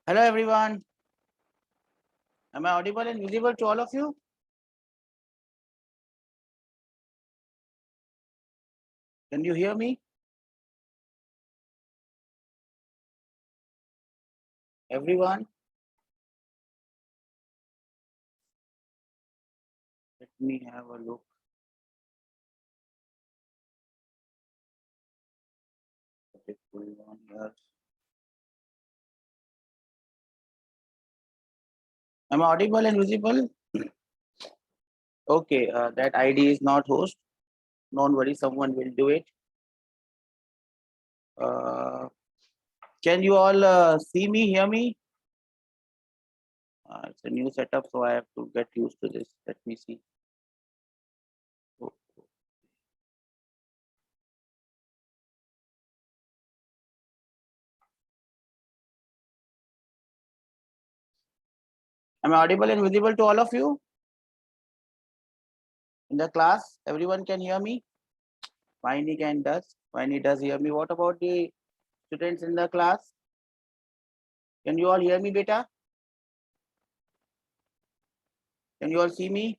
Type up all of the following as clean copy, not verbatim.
Hello everyone. Am I audible and visible to all of you? Can you hear me? Everyone? Let me have a look. What is going on here? Am I audible and visible? Okay, that ID is not host. Don't worry, someone will do it. Can you all see me, hear me? It's a new setup, so I have to get used to this. Let me see. Oh, am I audible and visible to all of you? In the class, everyone can hear me? Finey can does. Finey does hear me. What about the students in the class? Can you all hear me, beta? Can you all see me?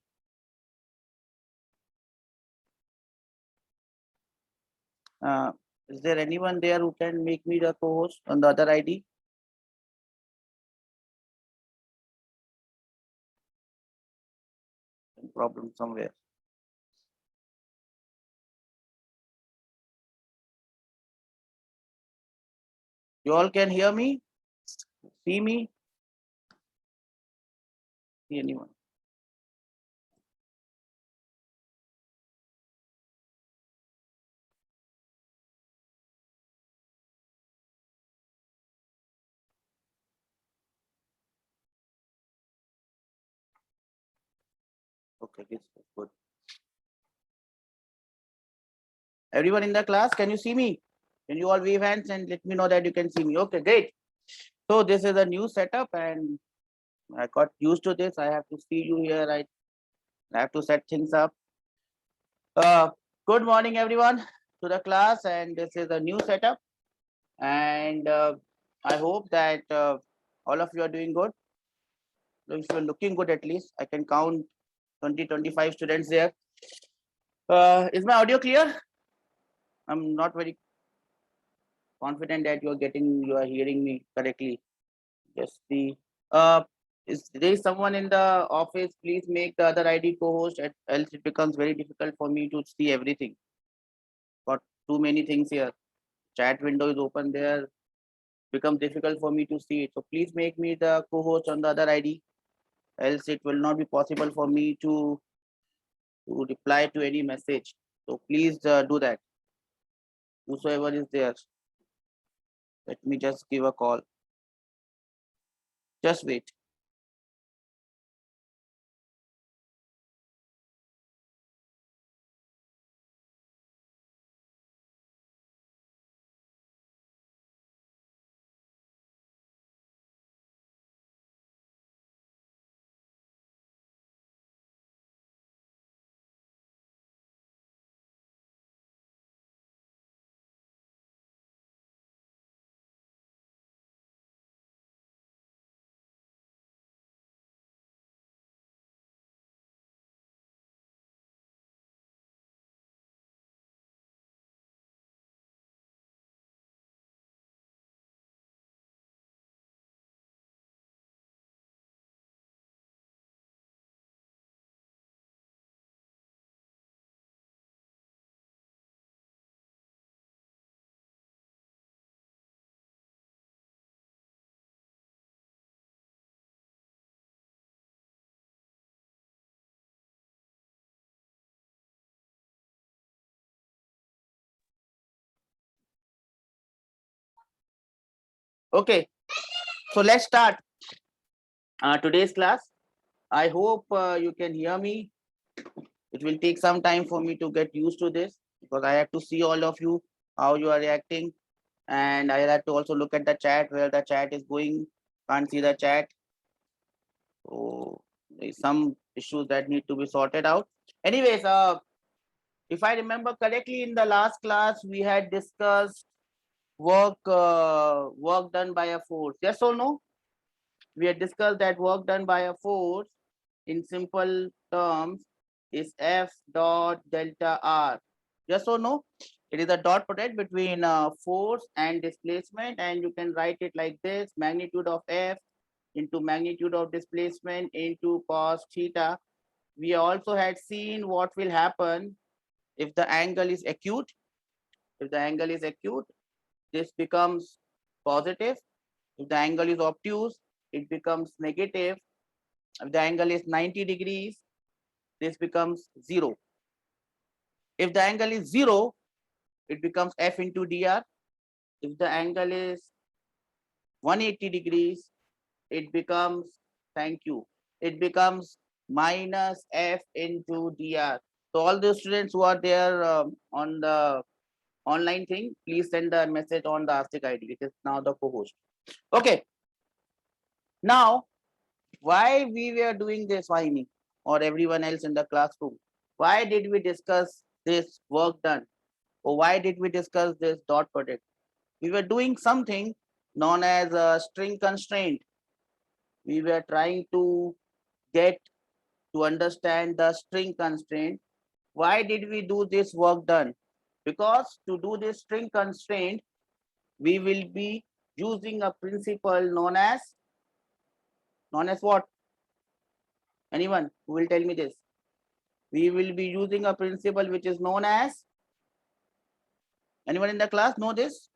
Uh, is there anyone there who can make me the co-host on the other ID? Problem somewhere. You all can hear me? See me? See anyone? Okay, this is good. Everyone in the class, can you see me? Can you all wave hands and let me know that you can see me? Okay, great. So this is a new setup and I got used to this. I have to see you here. I have to set things up. Uh, Good morning, everyone, to the class. And this is a new setup. And I hope that all of you are doing good. If you're looking good, at least I can count 20, 25 students there. Is my audio clear? I'm not very confident that you are hearing me correctly. Just see. Uh, is there is someone in the office? Please make the other ID co-host, else it becomes very difficult for me to see everything. Got too many things here. Chat window is open there. Becomes difficult for me to see it. So please make me the co-host on the other ID. Else it will not be possible for me to reply to any message. So please do that. Whosoever is there, let me just give a call. Just wait. Okay. So let's start today's class. I hope you can hear me. It will take some time for me to get used to this because I have to see all of you, how you are reacting. And I have to also look at the chat where the chat is going. Can't see the chat. So there's some issues that need to be sorted out. Anyways, if I remember correctly, in the last class, we had discussed work done by a force. Yes or no? we had discussed that work done by a force in simple terms is F dot delta R. Yes or no? It is a dot product between force and displacement, and you can write it like this: magnitude of F into magnitude of displacement into cos theta. We also had seen what will happen if the angle is acute. If the angle is acute, this becomes positive. If the angle is obtuse, it becomes negative. If the angle is 90 degrees, this becomes 0. If the angle is 0, it becomes F into dr. If the angle is 180 degrees, it becomes, thank you, it becomes minus F into dr. So all the students who are there on the online thing, please send a message on the Astic ID. It is now the co-host. Okay. Now, why we were doing this, Vahini, or everyone else in the classroom? Why did we discuss this work done? Or why did we discuss this dot product? We were doing something known as a string constraint. We were trying to get to understand the string constraint. Why did we do this work done? Because to do this string constraint, we will be using a principle known as what? Anyone who will tell me this? We will be using a principle which is known as, anyone in the class know this?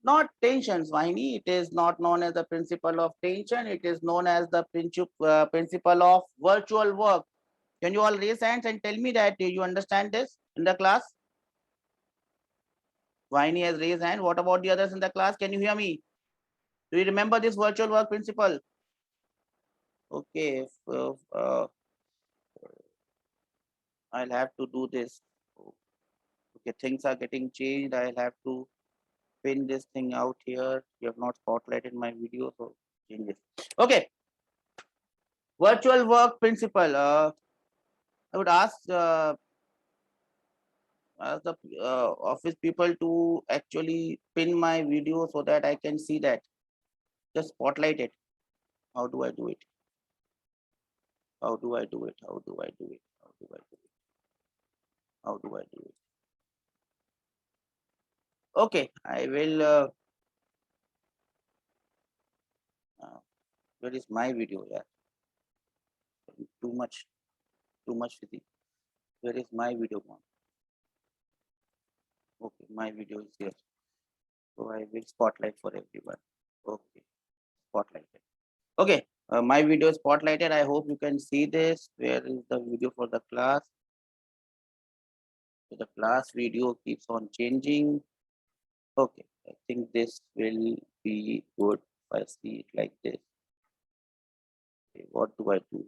Not tensions, Vahini. It is not known as the principle of tension. It is known as the principle of virtual work. Can you all raise hands and tell me that you understand this in the class? Vahini has raised hand. What about the others in the class? Can you hear me? Do you remember this virtual work principle? Okay. I'll have to do this. Okay, things are getting changed. I'll have to pin this thing out here. You have not spotlighted my video, so change it. Okay. Virtual work principle. I would ask the office people to actually pin my video so that I can see that. Just spotlight it. How do I do it? How do I do it? How do I do it? How do I do it? How do I do it? Okay, I will. Where is my video? Yeah, too much physics. Where is my video gone? Okay, my video is here. So I will spotlight for everyone. Okay, spotlighted. Okay, my video is spotlighted. I hope you can see this. Where is the video for the class? So the class video keeps on changing. Okay, I think this will be good if I see it like this. Okay, what do I do?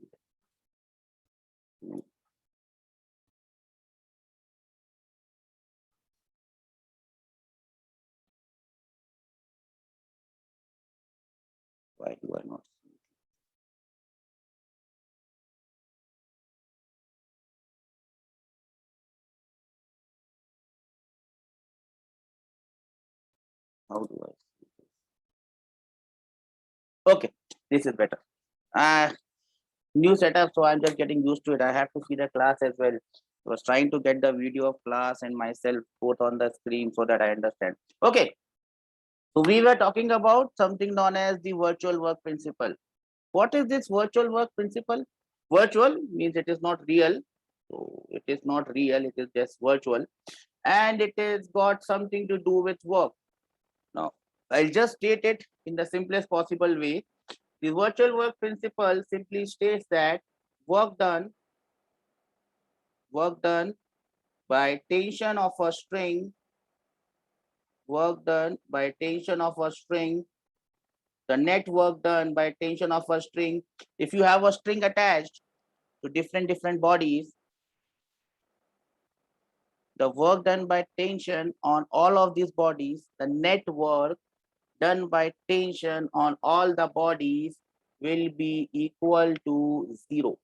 Why do I not see it? How do I see this? Okay, this is better. New setup, so I'm just getting used to it. I have to see the class as well. I was trying to get the video of class and myself both on the screen so that I understand. Okay, so we were talking about something known as the virtual work principle. What is this virtual work principle? Virtual means it is not real. So it is not real, it is just virtual. And it has got something to do with work. Now, I'll just state it in the simplest possible way. The virtual work principle simply states that work done by tension of a string, the net work done by tension of a string. If you have a string attached to different bodies, the work done by tension on all of these bodies, the net work done by tension on all the bodies will be equal to 0.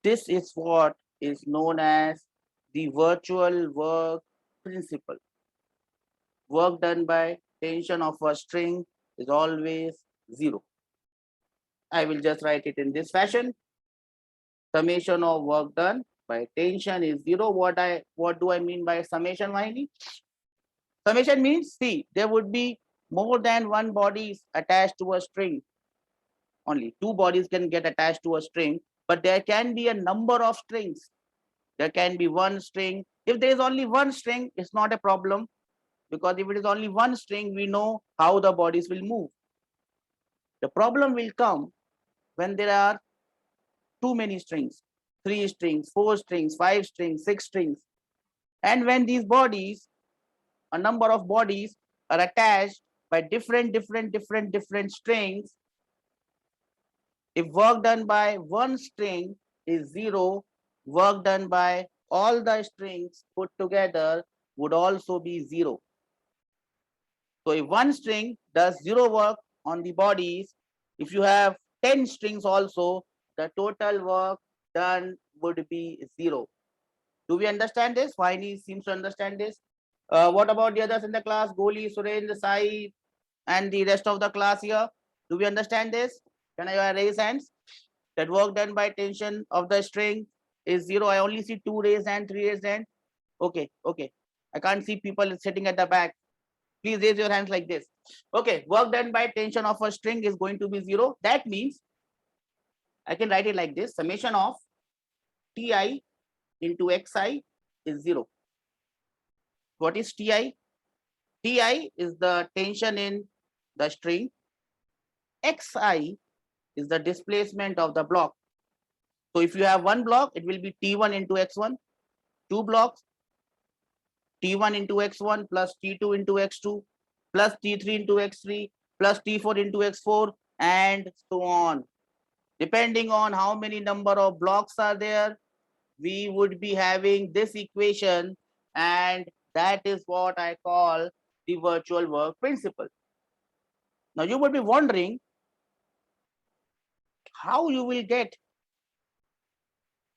This is what is known as the virtual work principle. Work done by tension of a string is always 0. I will just write it in this fashion. Summation of work done by tension is 0. What do I mean by summation, Vahini? Summation means, see, there would be more than one body attached to a string. Only two bodies can get attached to a string, but there can be a number of strings. There can be one string. If there is only one string, it's not a problem, because if it is only one string, we know how the bodies will move. The problem will come when there are too many strings, 3 strings, 4 strings, 5 strings, 6 strings. And when these bodies, a number of bodies are attached by different strings, if work done by one string is 0, work done by all the strings put together would also be 0. So if one string does 0 work on the bodies, if you have 10 strings also, the total work done would be 0. Do we understand this? Vaini seems to understand this. What about the others in the class? Goli, Surendra, Sai, and the rest of the class here? Do we understand this? Can I raise hands? That work done by tension of the string is 0. I only see 2 raised hand, 3 raised hand. Okay, okay. I can't see people sitting at the back. Please raise your hands like this. Okay, work done by tension of a string is going to be 0. That means I can write it like this. Summation of Ti into Xi is 0. What is Ti? Ti is the tension in the string. Xi is the displacement of the block. So if you have one block, it will be T1 into X1. Two blocks, T1 into X1 plus T2 into X2 plus T3 into X3 plus T4 into X4 and so on. Depending on how many number of blocks are there, we would be having this equation, and that is what I call the virtual work principle. Now you would be wondering how you will get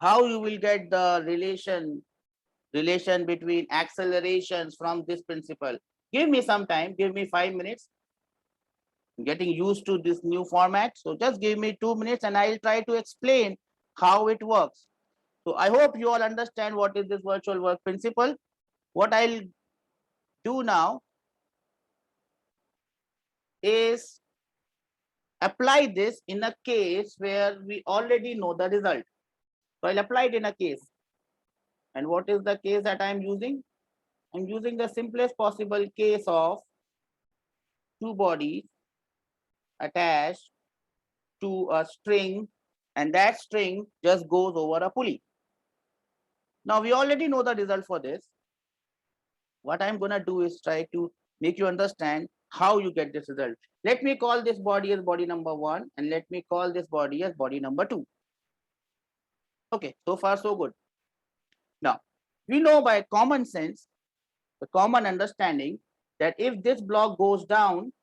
the relation between accelerations from this principle. Give me some time, give me 5 minutes. I'm getting used to this new format, so just give me 2 minutes and I'll try to explain how it works. So I hope you all understand what is this virtual work principle. What I'll do now is apply this in a case where we already know the result. So I'll apply it in a case. And what is the case that I'm using? I'm using the simplest possible case of two bodies attached to a string, and that string just goes over a pulley. Now we already know the result for this. What I'm going to do is try to make you understand how you get this result. Let me call this body as body number 1 and let me call this body as body number 2. Okay, so far so good. Now, we know by common sense, the common understanding, that if this block goes down,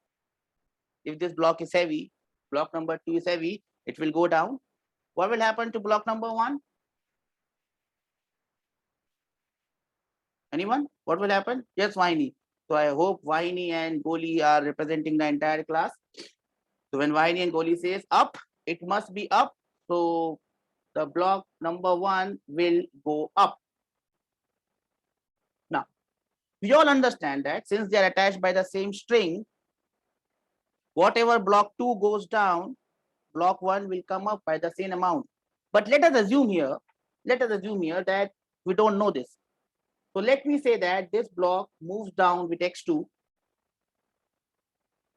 if this block is heavy, block number 2 is heavy, it will go down. What will happen to block number 1? Anyone? What will happen? Yes, Vaini. So I hope Vaini and Goli are representing the entire class. So when Vaini and Goli says up, it must be up. So the block number 1 will go up. Now, we all understand that since they are attached by the same string, whatever block 2 goes down, block 1 will come up by the same amount. But let us assume here that we don't know this. So let me say that this block moves down with X2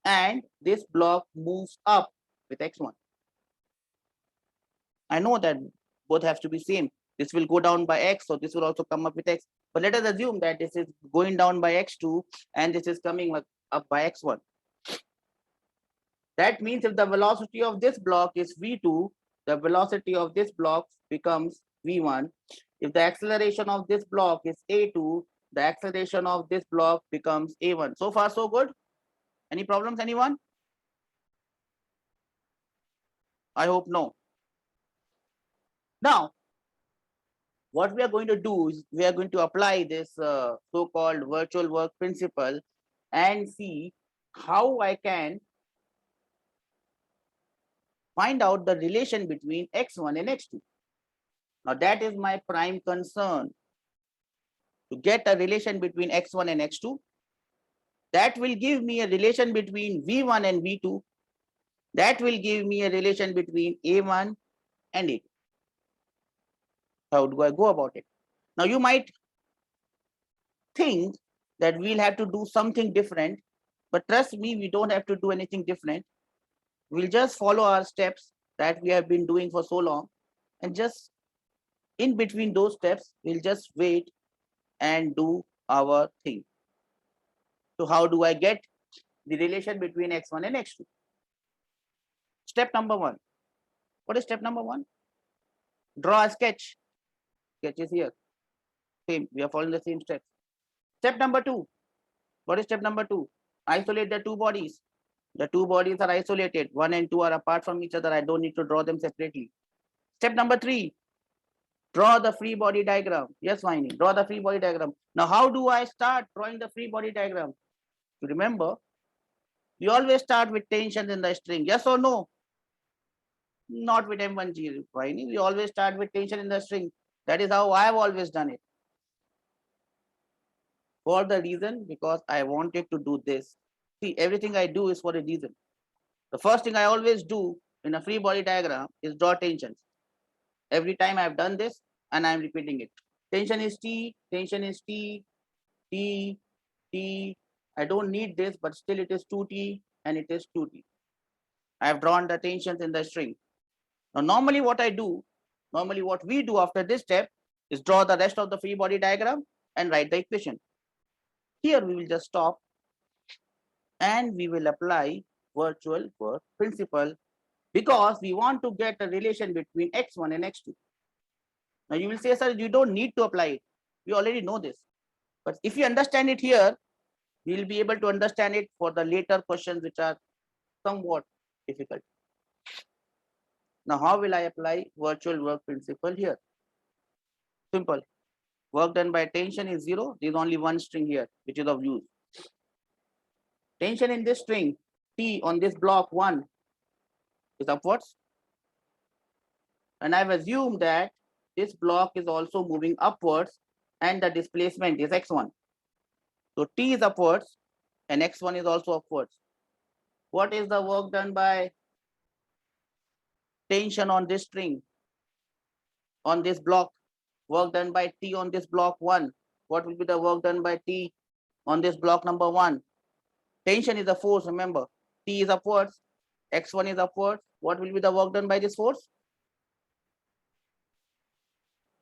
and this block moves up with X1. I know that both have to be same. This will go down by X, so this will also come up with X. But let us assume that this is going down by X2 and this is coming up by X1. That means if the velocity of this block is V2, the velocity of this block becomes V1. If the acceleration of this block is A2, the acceleration of this block becomes A1. So far, so good. Any problems, anyone? I hope no. Now, what we are going to do is we are going to apply this so-called virtual work principle and see how I can find out the relation between x1 and x2. Now that is my prime concern, to get a relation between x1 and x2. That will give me a relation between v1 and v2. That will give me a relation between a1 and a2. How do I go about it? Now you might think that we'll have to do something different, but trust me, we don't have to do anything different. We'll just follow our steps that we have been doing for so long, and just in between those steps, we'll just wait and do our thing. So how do I get the relation between x1 and x2? Step number one. What is step number one? Draw a sketch. Sketch is here. Same, we are following the same steps. Step number two. What is step number two? Isolate the two bodies. The two bodies are isolated. 1 and 2 are apart from each other. I don't need to draw them separately. Step number three. Draw the free body diagram. Yes, Vaini, draw the free body diagram. Now, how do I start drawing the free body diagram? You remember, we always start with tension in the string. Yes or no? Not with M1G, Vaini. We always start with tension in the string. That is how I have always done it. For the reason, because I wanted to do this. See, everything I do is for a reason. The first thing I always do in a free body diagram is draw tensions. Every time I've done this and I'm repeating it. Tension is T, tension is T, T, T. I don't need this, but still it is 2T and it is 2T. I have drawn the tensions in the string. Now, normally what we do after this step is draw the rest of the free body diagram and write the equation. Here we will just stop and we will apply virtual work principle, because we want to get a relation between x1 and x2. Now you will say, sir, you don't need to apply it. We already know this. But if you understand it here, we will be able to understand it for the later questions which are somewhat difficult. Now, how will I apply virtual work principle here? Simple. Work done by tension is 0. There is only one string here, which is of use. Tension in this string, T on this block 1 is upwards. And I've assumed that this block is also moving upwards and the displacement is x1. So T is upwards and x1 is also upwards. What is the work done by tension on this string, on this block? Work done by T on this block 1. What will be the work done by T on this block number 1? Tension is a force, remember. T is upwards, x1 is upwards. What will be the work done by this force?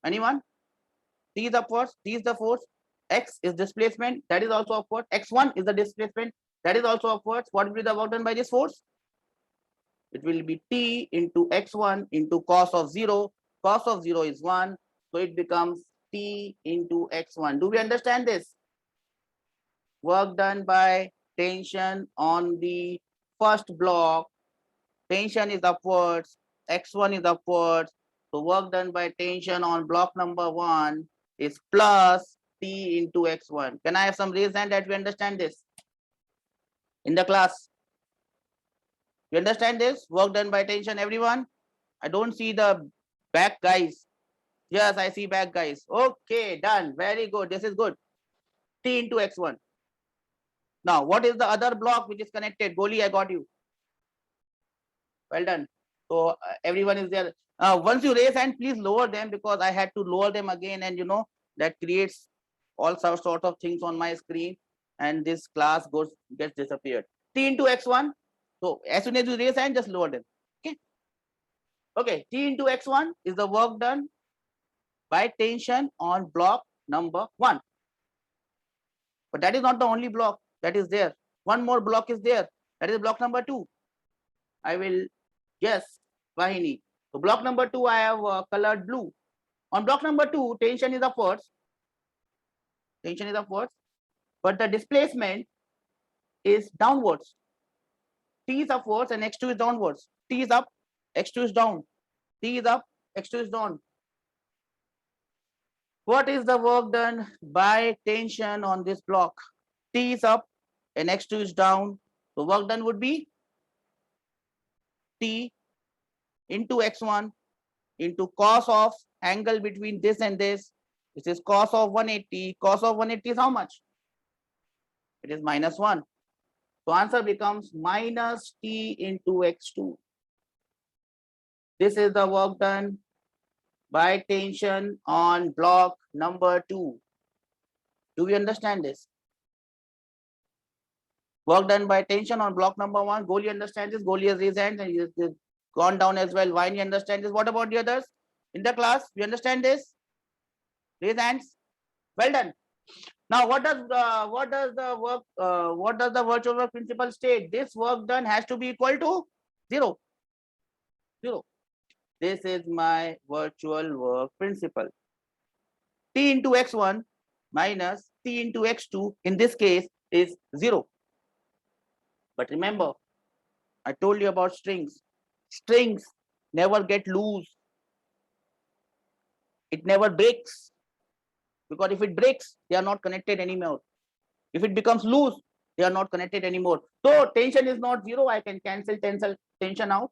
Anyone? T is upwards, T is the force, x is displacement, that is also upward. X1 is the displacement, that is also upwards. What will be the work done by this force? It will be T into x1 into cos of 0. Cos of 0 is 1. So it becomes T into x1. Do we understand this? Work done by tension on the first block. Tension is upwards, x1 is upwards. So work done by tension on block number 1 is plus T into x1. Can I have some raised hand that we understand this in the class? You understand this? Work done by tension, everyone? I don't see the back guys. Yes, I see back guys. Okay, done. Very good. This is good. T into x1. Now, what is the other block which is connected? Goli, I got you. Well done. So everyone is there. Once you raise hand, please lower them, because I had to lower them again, and that creates all sorts of things on my screen, and this class gets disappeared. T into x1. So as soon as you raise hand, just lower them. Okay. Okay. T into x1 is the work done by tension on block number 1. But that is not the only block that is there. One more block is there. That is block number 2. I will guess, Vahini. So block number 2, I have colored blue. On block number 2, tension is upwards. Tension is upwards. But the displacement is downwards. T is upwards and x2 is downwards. T is up, x2 is down. T is up, x2 is down. What is the work done by tension on this block? T is up and x2 is down. So work done would be T into x1 into cos of angle between this and this. This is cos of 180. Cos of 180 is how much? It is -1. So answer becomes minus t into x2. This is the work done by tension on block number 2. Do we understand this? Work done by tension on block number 1. Goli understands this. Goli has raised hands and he has gone down as well. Why you understand this? What about the others in the class? You understand this? Raise hands. Well done. Now, what does the virtual work principle state? This work done has to be equal to 0. 0. This is my virtual work principle. T into x1 minus T into x2 in this case is 0. But remember, I told you about strings. Strings never get loose. It never breaks. Because if it breaks, they are not connected anymore. If it becomes loose, they are not connected anymore. So tension is not 0. I can cancel tension out.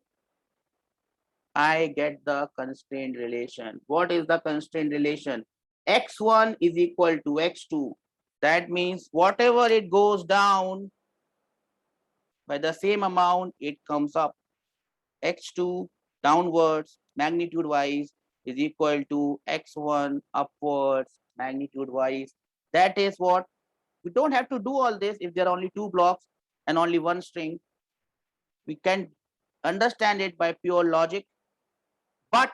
I get the constraint relation. What is the constraint relation? X1 is equal to X2. That means whatever it goes down by the same amount, it comes up. X2 downwards, magnitude wise, is equal to X1 upwards, magnitude wise. That is what we don't have to do all this if there are only 2 blocks and only 1 string. We can understand it by pure logic. But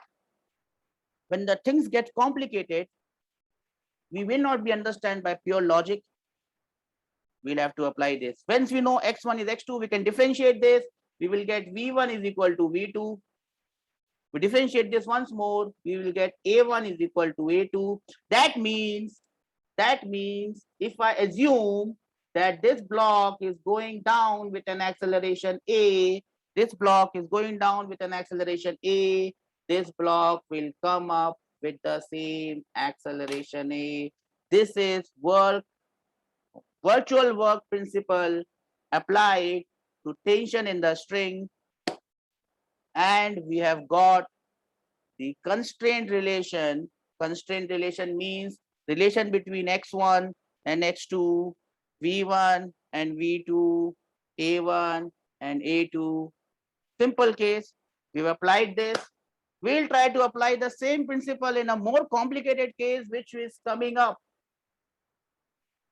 when the things get complicated, we will not be understand by pure logic. We'll have to apply this. Once we know x1 is x2, we can differentiate this. We will get v1 is equal to v2. We differentiate this once more. We will get a1 is equal to a2. That means if I assume that this block is going down with an acceleration a, this block is going down with an acceleration a, this block will come up with the same acceleration a. This is virtual work principle applied to tension in the string, and we have got the constraint relation. Constraint relation means relation between x1 and x2, v1 and v2, a1 and a2. Simple case, we've applied this. We'll try to apply the same principle in a more complicated case which is coming up.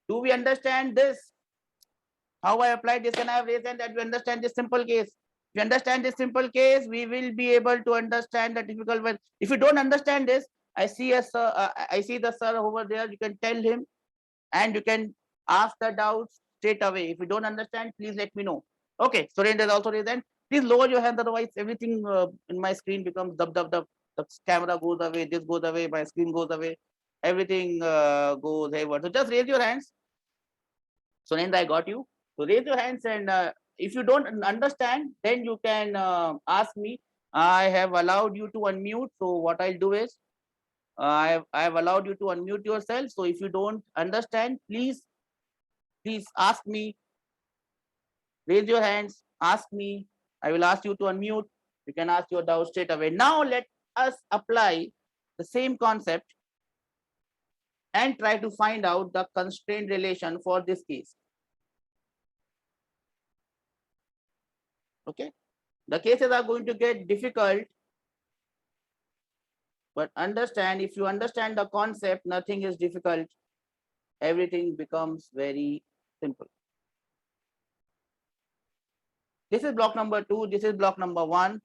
Do we understand this? How I applied this, and I have reason that we understand this simple case. If you understand this simple case, we will be able to understand the difficult one. If you don't understand this, I see the sir over there. You can tell him and you can ask the doubts straight away. If you don't understand, please let me know. Okay, Surendra is also raised hand. Please lower your hand, otherwise everything in my screen becomes dub. The camera goes away, this goes away, my screen goes away, everything goes hayward. So just raise your hands. Surendra, I got you. So raise your hands, and if you don't understand, then you can ask me. I have allowed you to unmute. So what I'll do is, I have allowed you to unmute yourself. So if you don't understand, please ask me. Raise your hands, ask me. I will ask you to unmute. You can ask your doubt straight away. Now let us apply the same concept and try to find out the constraint relation for this case. Okay, the cases are going to get difficult, but understand, if you understand the concept, nothing is difficult. Everything becomes very simple. This is block number 2. This is block number 1.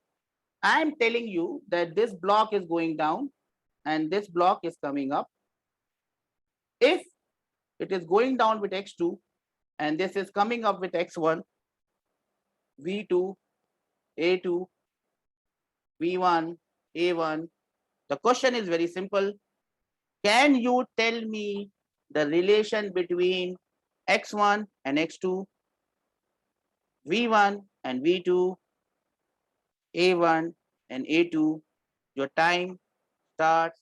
I am telling you that this block is going down and this block is coming up. If it is going down with x2 and this is coming up with x1, v2, a2, v1, a1, the question is very simple. Can you tell me the relation between x1 and x2, v1 and v2, a1 and a2? Your time starts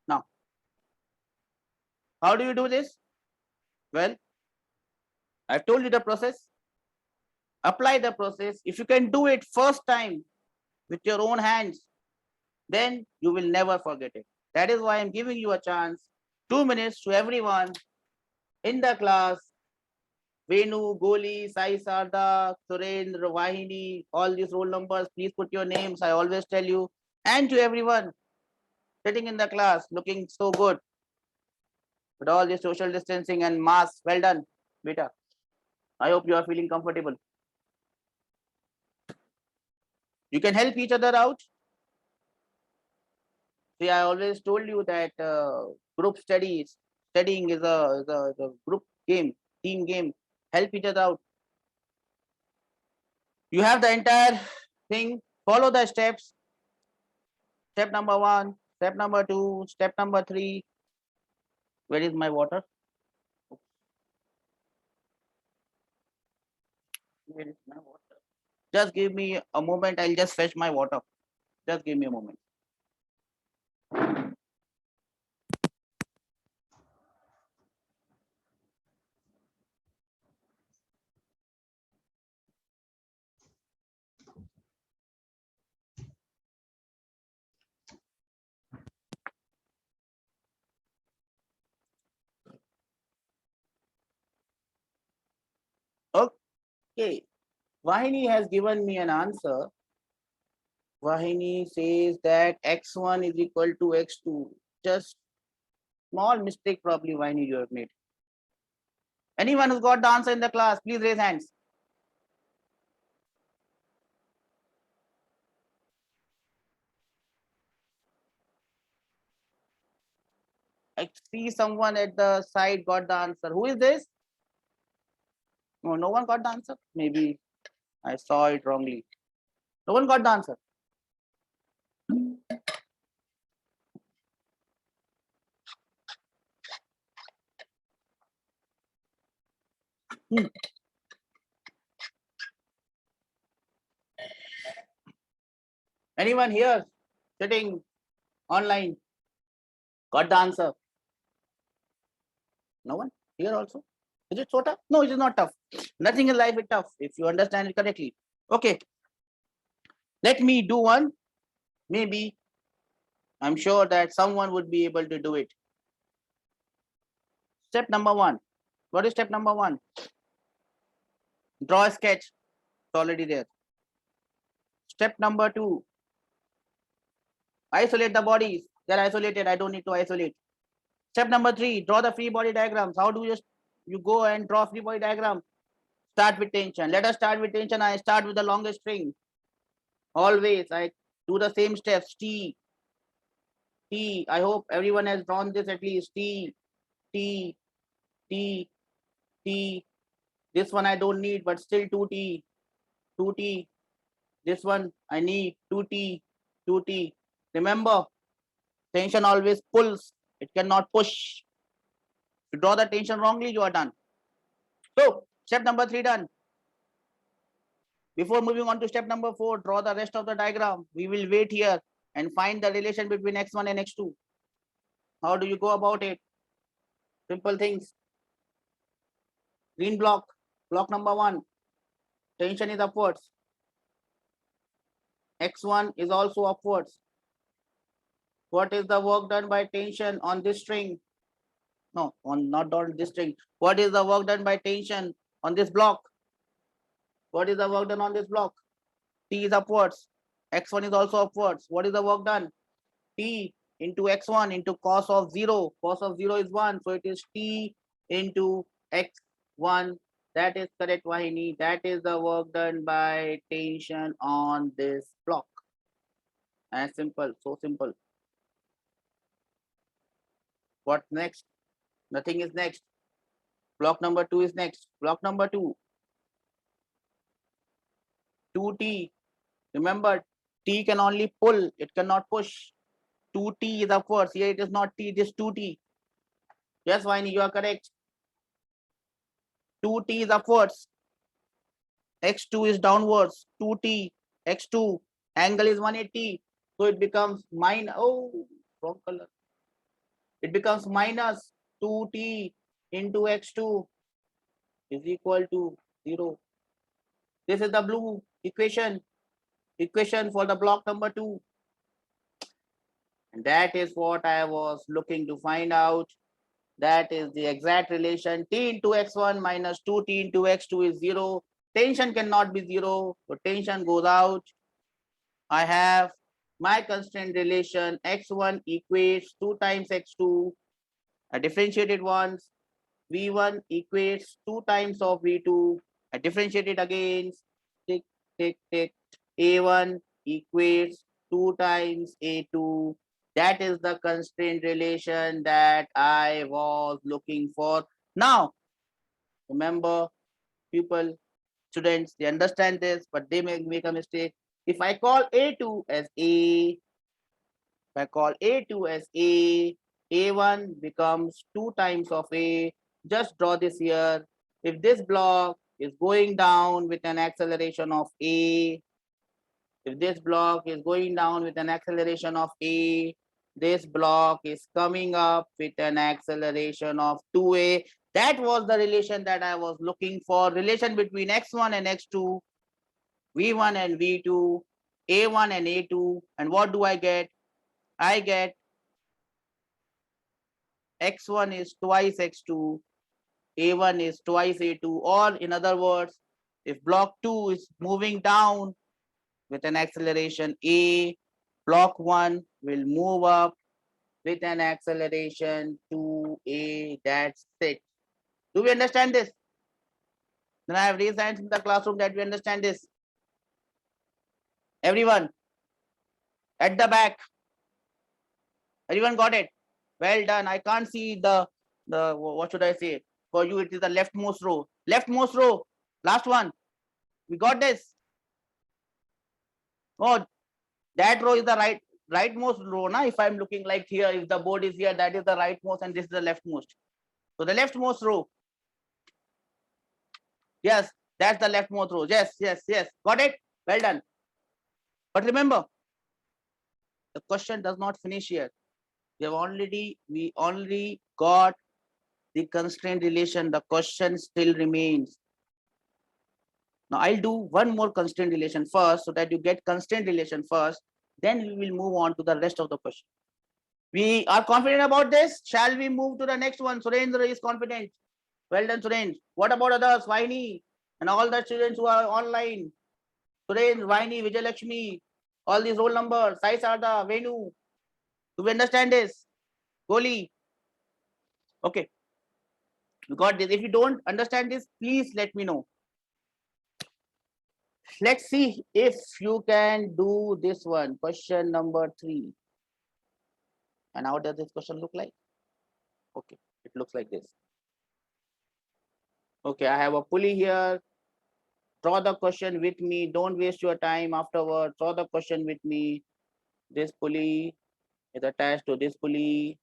now. How do you do this? Well, I've told you the process. Apply the process. If you can do it first time with your own hands, then you will never forget it. That is why I'm giving you a chance. 2 minutes to everyone in the class. Venu, Goli, Sai Sarda, Surendra, Vahini, all these roll numbers, please put your names. I always tell you. And to everyone sitting in the class, looking so good with all this social distancing and mask. Well done, beta. I hope you are feeling comfortable. You can help each other out. See, I always told you that group studying is a group game, team game. Help each other out. You have the entire thing. Follow the steps. Step number 1, step number 2, step number 3. Where is my water? Where is my water? Just give me a moment. I'll just fetch my water. Just give me a moment. Okay. Vahini has given me an answer. Vahini says that x1 is equal to x2. Just small mistake probably Vahini you have made. Anyone who's got the answer in the class, please raise hands. I see someone at the side got the answer. Who is this? No, no one got the answer. Maybe I saw it wrongly. No one got the answer. Anyone here sitting online got the answer? No one here also? Is it so tough? No, it is not tough. Nothing in life is tough if you understand it correctly. Okay. Let me do one. Maybe I'm sure that someone would be able to do it. Step number 1. What is step number 1? Draw a sketch. It's already there. Step number 2. Isolate the bodies. They're isolated. I don't need to isolate. Step number 3. Draw the free body diagrams. How do you go and draw free body diagram? Start with tension. Let us start with tension. I start with the longest string. Always I do the same steps. T. I hope everyone has drawn this at least. T. T. This one I don't need, but still 2T. This one I need 2T. Remember, tension always pulls. It cannot push. If you draw the tension wrongly, you are done. So, step number 3 done. Before moving on to step number 4, draw the rest of the diagram. We will wait here and find the relation between x1 and x2. How do you go about it? Simple things. Green block number 1, tension is upwards. X1 is also upwards. What is the work done by tension on this string? No, not on this string. What is the work done by tension on this block? What is the work done on this block? T is upwards. X1 is also upwards. What is the work done? T into x1 into cos of 0. Cos of 0 is 1. So it is T into x1. That is correct, Vahini. That is the work done by tension on this block. As simple, so simple. What next? Nothing is next. Block number 2 is next. Block number 2. 2T. Remember, T can only pull, it cannot push. 2T is upwards. Here it is not T, it is 2T. Yes, Vahini, you are correct. 2T is upwards. X2 is downwards. 2T, X2, angle is 180. So it becomes minus, oh, wrong color. It becomes minus 2T into X2 is equal to 0. This is the blue equation. equation for the block number 2. And that is what I was looking to find out. That is the exact relation. T into x1 minus 2t into x2 is 0. Tension cannot be 0. So tension goes out. I have my constraint relation x1 equates 2 times x2. I differentiated once. V1 equates 2 times of V2. I differentiate it again. Tick, tick, tick. A1 equates 2 times A2. That is the constraint relation that I was looking for. Now, remember, people, students, they understand this, but they may make a mistake. If I call A2 as A, if I call A2 as A1 becomes 2 times of A. Just draw this here. If this block is going down with an acceleration of A, if this block is going down with an acceleration of A, this block is coming up with an acceleration of 2A. That was the relation that I was looking for. Relation between x1 and x2, v1 and v2, a1 and a2. And what do I get? I get x1 is twice x2, a1 is twice a2. Or in other words, if block 2 is moving down with an acceleration a, block 1 will move up with an acceleration 2a. That's it. Do we understand this? Then I have raised hands in the classroom that we understand this. Everyone at the back. Everyone got it? Well done. I can't see the what should I say? For you, it is the leftmost row. Leftmost row. Last one. We got this. Oh, that row is the rightmost row. Now, if I'm looking like here, if the board is here, that is the rightmost and this is the leftmost. So the leftmost row. Yes, that's the leftmost row. Yes, yes, yes. Got it? Well done. But remember, the question does not finish here. We already got the constraint relation. The question still remains. Now I'll do one more constraint relation first so that you get constraint relation first. Then we will move on to the rest of the question. We are confident about this. Shall we move to the next one? Surendra is confident. Well done, Surendra. What about others? Vaini and all the students who are online. Surendra, Vaini, Vijayalakshmi, all these roll numbers. Sai Sarda, Venu. Do we understand this? Goli. Okay. You got this. If you don't understand this, please let me know. Let's see if you can do this one. Question number 3. And how does this question look like? Okay, it looks like this. Okay, I have a pulley here. Draw the question with me. Don't waste your time afterward. Draw the question with me. This pulley is attached to this pulley.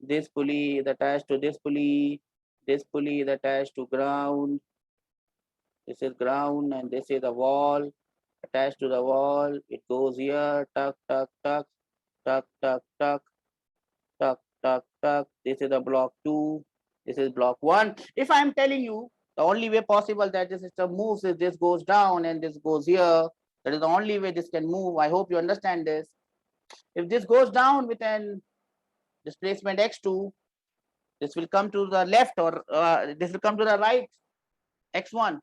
This pulley is attached to this pulley. This pulley is attached to ground. This is ground and this is the wall. Attached to the wall. It goes here. Tuck, tuck, tuck. Tuck, tuck, tuck. Tuck, tuck, tuck. This is the block 2. This is block 1. If I am telling you the only way possible that this system moves is this goes down and this goes here. That is the only way this can move. I hope you understand this. If this goes down with an displacement x2, this will come to the left or this will come to the right. x1,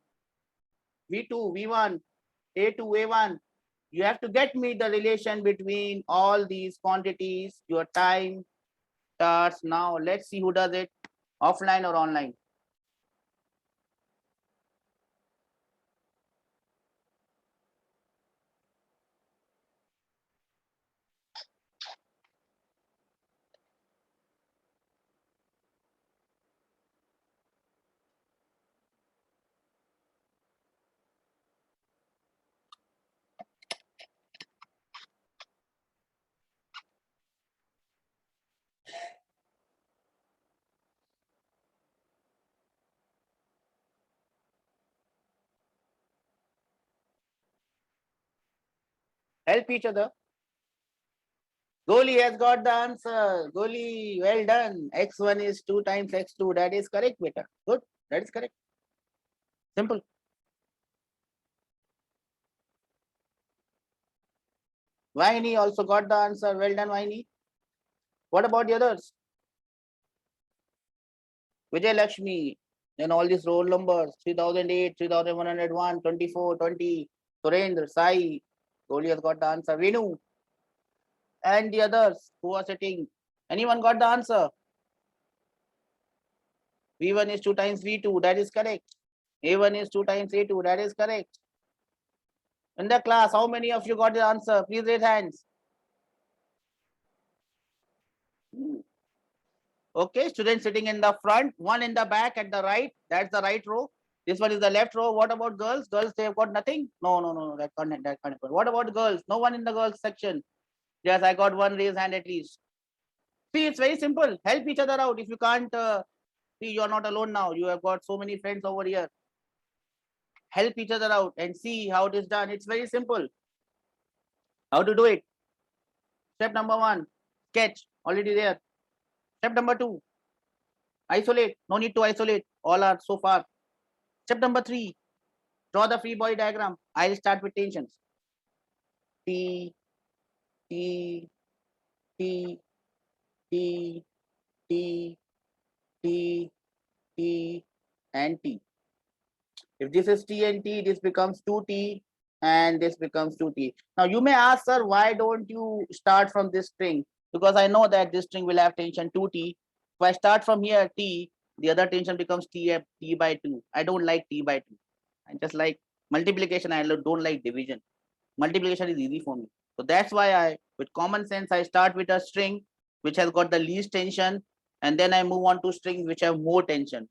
v2, v1, a2, a1. You have to get me the relation between all these quantities. Your time starts now. Let's see who does it, offline or online. Help each other. Goli has got the answer. Goli, well done. X1 is 2 times x2. That is correct, beta. Good. That is correct. Simple. Vaini also got the answer. Well done, Vaini. What about the others? Vijay Lakshmi, and all these roll numbers 3008, 3101, 24, 20. Surendra, Sai, Goli has got the answer. Venu, and the others who are sitting. Anyone got the answer? V1 is 2 times V2, that is correct. A1 is 2 times A2, that is correct. In the class, how many of you got the answer? Please raise hands. Okay, students sitting in the front, one in the back at the right, that's the right row. This one is the left row. What about girls? Girls, they have got nothing? No, that can't. What about girls? No one in the girls section. Yes, I got one raised hand at least. See, it's very simple. Help each other out. If you can't, see, you're not alone now. You have got so many friends over here. Help each other out and see how it is done. It's very simple. How to do it? Step number 1, sketch, already there. Step number 2, isolate. No need to isolate. All are so far. Step number 3, draw the free body diagram. I'll start with tensions. T, T, T, T, T, T, T, and T. If this is T and T, this becomes 2T and this becomes 2T. Now you may ask, sir, why don't you start from this string? Because I know that this string will have tension 2T. If I start from here T, the other tension becomes T by 2. I don't like T by 2. I just like multiplication. I don't like division. Multiplication is easy for me. So that's why with common sense, I start with a string which has got the least tension, and then I move on to strings which have more tension.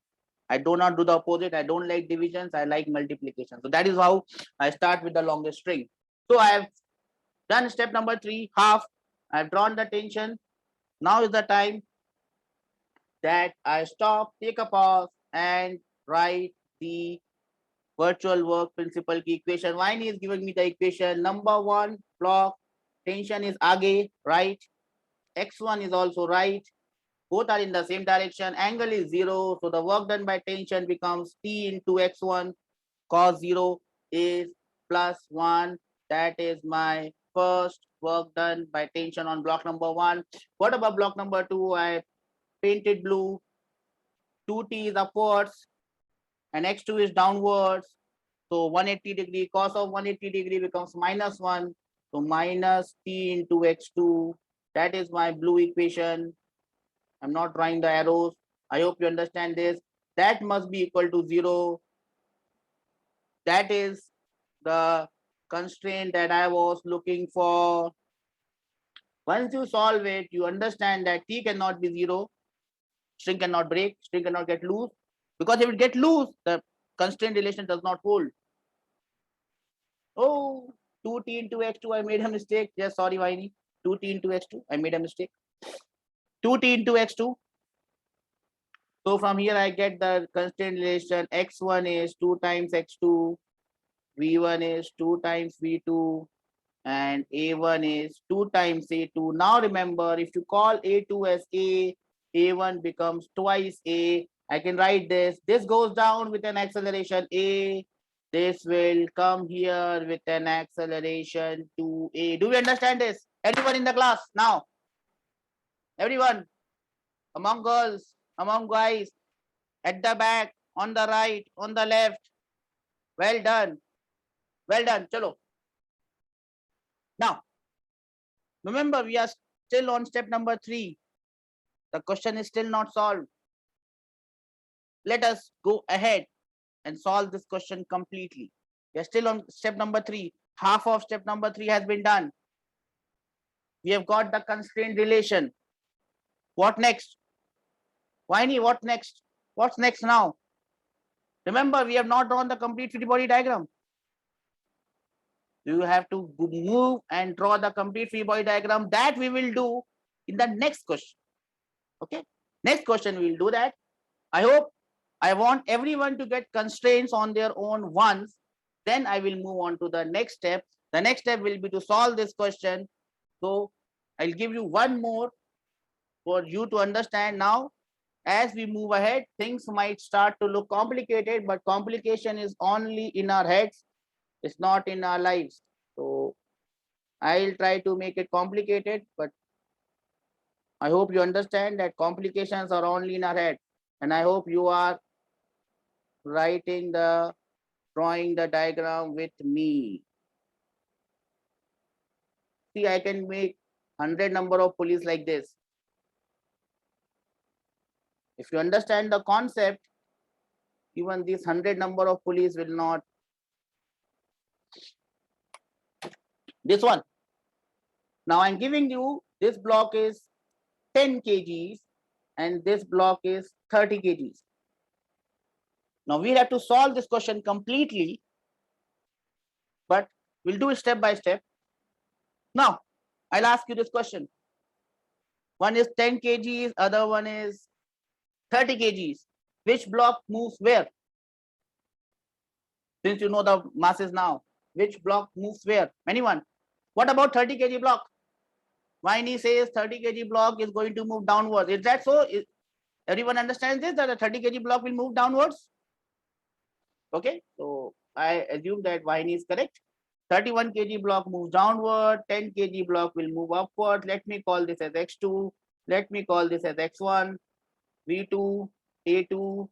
I do not do the opposite. I don't like divisions. I like multiplication. So that is how I start with the longest string. So I have done step number 3, half. I've drawn the tension. Now is the time that I stop, take a pause, and write the virtual work principal की equation. Wine is giving me the equation. Number 1 block tension is आगे, right? X1 is also right. Both are in the same direction. Angle is 0. So the work done by tension becomes T into X1. Cos 0 is plus 1. That is my first work done by tension on block number 1. What about block number 2? I painted blue. 2T is upwards and X2 is downwards. So 180 degree, cos of 180 degree becomes minus 1. So minus T into X2. That is my blue equation. I'm not drawing the arrows. I hope you understand this. That must be equal to 0. That is the constraint that I was looking for. Once you solve it, you understand that T cannot be 0. String cannot break. String cannot get loose. Because if it gets loose, the constraint relation does not hold. Oh, 2T into X2, I made a mistake. Yes, sorry, Vaini. 2T into X2, I made a mistake. 2T into X2. So from here, I get the constraint relation. X1 is 2 times X2. V1 is 2 times V2. And A1 is 2 times A2. Now remember, if you call A2 as A, A1 becomes twice A. I can write this. This goes down with an acceleration A. This will come here with an acceleration to A. Do we understand this? Everyone in the class now. Everyone, among girls, among guys, at the back, on the right, on the left. Well done. Well done. Chalo. Now, remember, we are still on step number 3. The question is still not solved. Let us go ahead and solve this question completely. We are still on step number 3. Half of step number 3 has been done. We have got the constraint relation. What next? Vaini, what next? What's next now? Remember, we have not drawn the complete free body diagram. You have to move and draw the complete free body diagram. That we will do in the next question. Okay? Next question, we will do that. I want everyone to get constraints on their own once. Then I will move on to the next step. The next step will be to solve this question. So I'll give you one more for you to understand now. As we move ahead, things might start to look complicated, but complication is only in our heads. It's not in our lives. So I'll try to make it complicated, but I hope you understand that complications are only in our head. And I hope you are drawing the diagram with me. See, I can make 100 number of pulleys like this. If you understand the concept, even this 100 number of pulleys will not. This one. Now I'm giving you, this block is 10 kgs and this block is 30 kgs. Now we have to solve this question completely, but we'll do it step by step. Now, I'll ask you this question. One is 10 kgs, other one is 30 kgs. Which block moves where? Since you know the masses now, which block moves where? Anyone? What about 30 kg block? Viney says 30 kg block is going to move downwards. Is that so? Everyone understands this, that the 30 kg block will move downwards? Okay, so I assume that Viney is correct. 31 kg block moves downward, 10 kg block will move upward. Let me call this as x2. Let me call this as x1, v2, a2,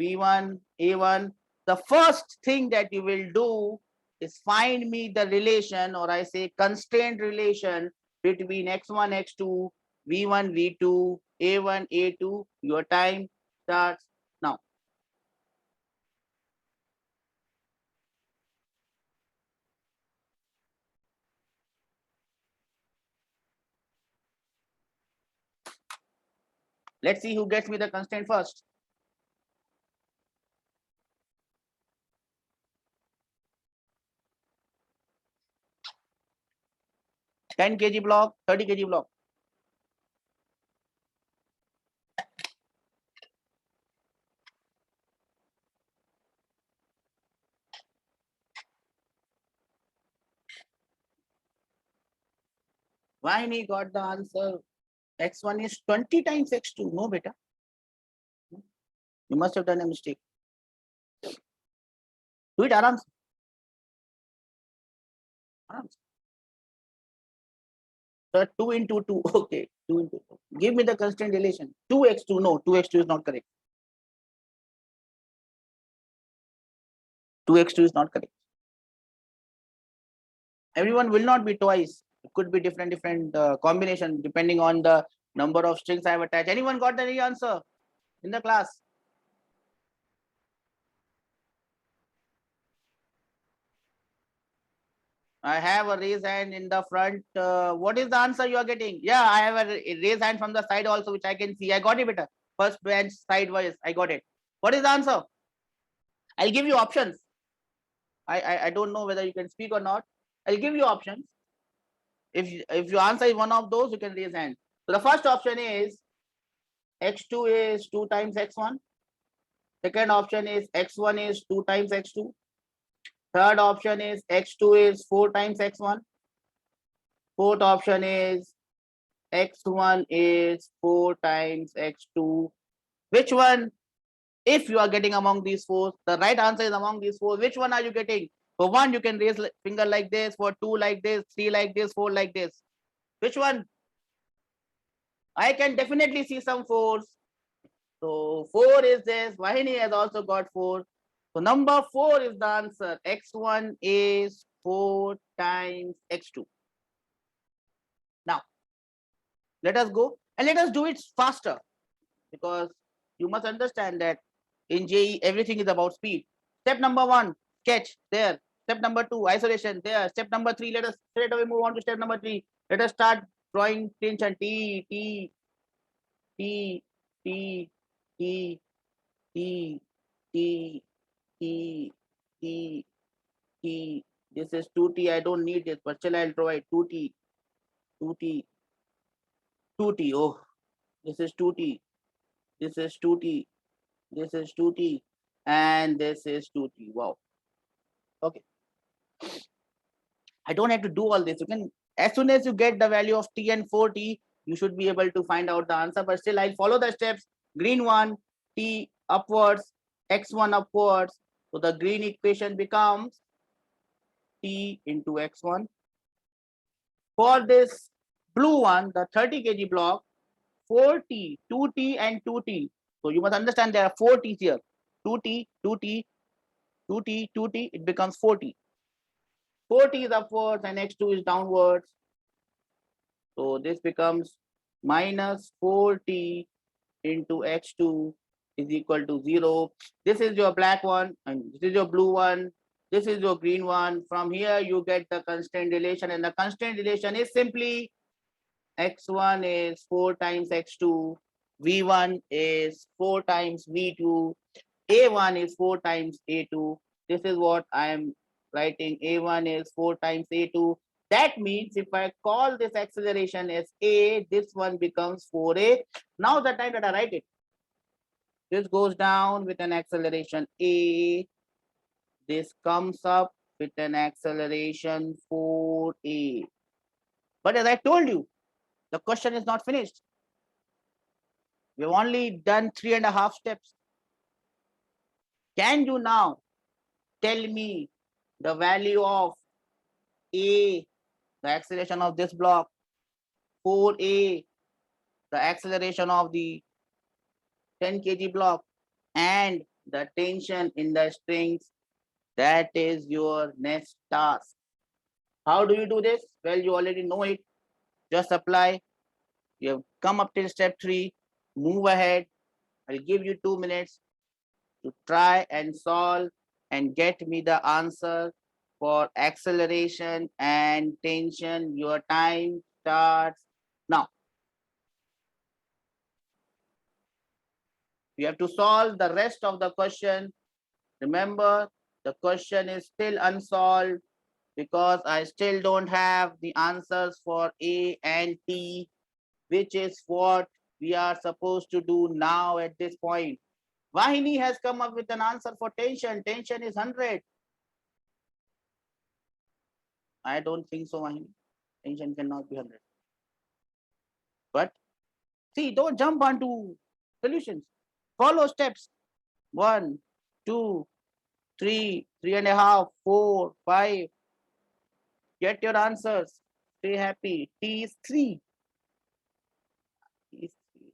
v1, a1. The first thing that you will do is find me the relation, or I say constraint relation, between x1, x2, v1, v2, a1, a2. Your time starts now. Let's see who gets me the constraint first. $10 kg block, 30 kg block. Viney got the answer. X1 is 20 times x2. No, beta. You must have done a mistake. Do it, Aram. So 2 into 2. Okay, 2 into 2. Give me the constraint relation. 2x2. No, 2x2 is not correct. 2x2 is not correct. Everyone will not be twice. It could be different combination depending on the number of strings I have attached. Anyone got the answer in the class? I have a raise hand in the front. What is the answer you are getting? Yeah, I have a raise hand from the side also, which I can see. I got it better. First bench sidewise. I got it. What is the answer? I'll give you options. I don't know whether you can speak or not. I'll give you options. If your answer is one of those, you can raise hand. So the first option is x2 is 2 times x1. Second option is x1 is 2 times x2. Third option is x2 is 4 times x1. Fourth option is x1 is 4 times x2. Which one, if you are getting among these four, the right answer is among these four, which one are you getting? For one, you can raise finger like this. For two, like this. Three, like this. Four, like this. Which one? I can definitely see some fours. So 4 is this. Vahini has also got 4. So number 4 is the answer. X1 is 4 times x2. Now, let us go and let us do it faster, because you must understand that in JEE, everything is about speed. Step number 1, sketch there. Step number 2, isolation there. Step number 3, let us straight away move on to step number 3. Let us start drawing tension. T, T, T, T, T, T, T, T, T, T. This is 2T. I don't need this, but still I'll draw it. 2T, 2T, 2T. Oh, this is 2T. This is 2T. This is 2T. And this is 2T. Wow. Okay. I don't have to do all this. You can, as soon as you get the value of T and 4T, you should be able to find out the answer. But still, I'll follow the steps. Green one, T upwards, X1 upwards. So the green equation becomes T into X1 For this blue one, the 30 kg block, 4T, 2T and 2T. So you must understand there are 4 T's here. 2T, 2T, 2T, 2T, it becomes 4T. 4T is upwards and X2 is downwards. So this becomes minus 4T into X2 is equal to 0. This is your black one and this is your blue one. This is your green one. From here you get the constraint relation, and the constraint relation is simply X1 is 4 times X2, V1 is 4 times V2, A1 is 4 times A2. This is what I am writing. A1 is 4 times A2. That means if I call this acceleration as A, this one becomes 4A. Now the time that I write it, this goes down with an acceleration A. This comes up with an acceleration 4A. But as I told you, the question is not finished. We've only done 3.5 steps. Can you now tell me the value of A, the acceleration of this block, 4A, the acceleration of the 10 kg block, and the tension in the strings? That is your next task. How do you do this? Well, you already know it. Just apply. You have come up till step 3. Move ahead. I'll give you 2 minutes to try and solve and get me the answer for acceleration and tension. Your time starts now. You have to solve the rest of the question. Remember, the question is still unsolved because I still don't have the answers for A and T, which is what we are supposed to do now at this point. Vahini has come up with an answer for tension. Tension is 100. I don't think so, Vahini. Tension cannot be 100. But see, don't jump onto solutions. Follow steps. 1, 2, 3, 3.5, 4, 5. Get your answers. Stay happy. T is 3.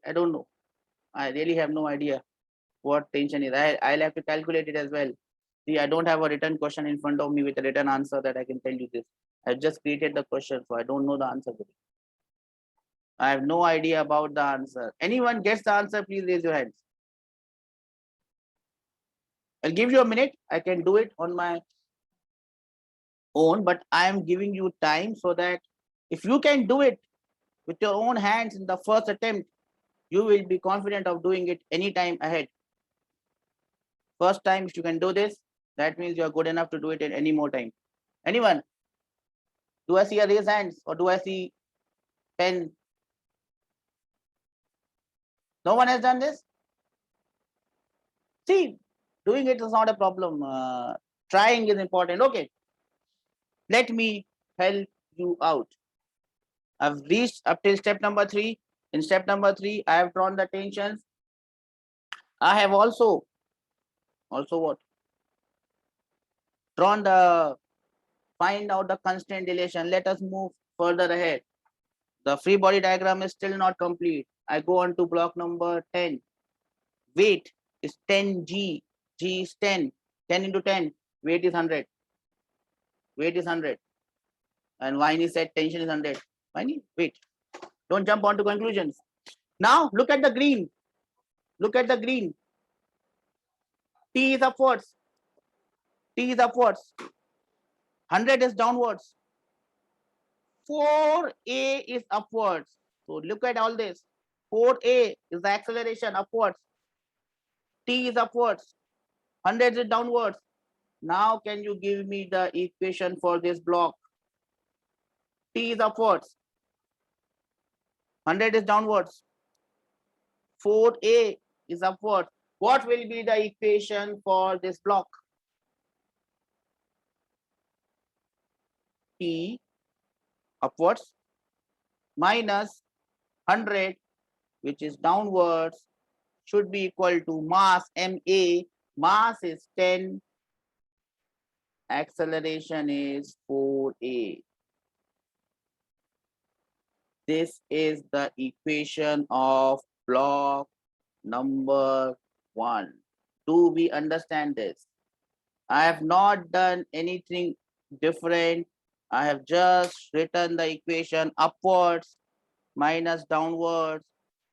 I don't know. I really have no idea what tension is. I'll have to calculate it as well. See, I don't have a written question in front of me with a written answer that I can tell you this. I just created the question, so I don't know the answer. I have no idea about the answer. Anyone gets the answer, please raise your hands. I'll give you a minute. I can do it on my own, but I am giving you time so that if you can do it with your own hands in the first attempt, you will be confident of doing it anytime ahead. First time, if you can do this, that means you are good enough to do it at any more time. Anyone? Do I see a raise hands or do I see pen? No one has done this? See, doing it is not a problem. Trying is important. Okay. Let me help you out. I've reached up till step number 3. In step number 3, I have drawn the tensions. I have also what? Drawn the, find out the constraint relation. Let us move further ahead. The free body diagram is still not complete. I go on to block number 10. Weight is 10G. G is 10. 10 into 10. Weight is 100. Weight is 100. And Vahini said tension is 100. Vahini, wait. Don't jump onto conclusions. Now look at the green. Look at the green. T is upwards. T is upwards. 100 is downwards. 4A is upwards. So look at all this. 4A is the acceleration upwards. T is upwards. 100 is downwards. Now can you give me the equation for this block? T is upwards. 100 is downwards. 4A is upwards. What will be the equation for this block? T upwards minus 100, which is downwards, should be equal to mass MA. Mass is 10. Acceleration is 4A. This is the equation of block number 1. Do we understand this? I have not done anything different. I have just written the equation upwards minus downwards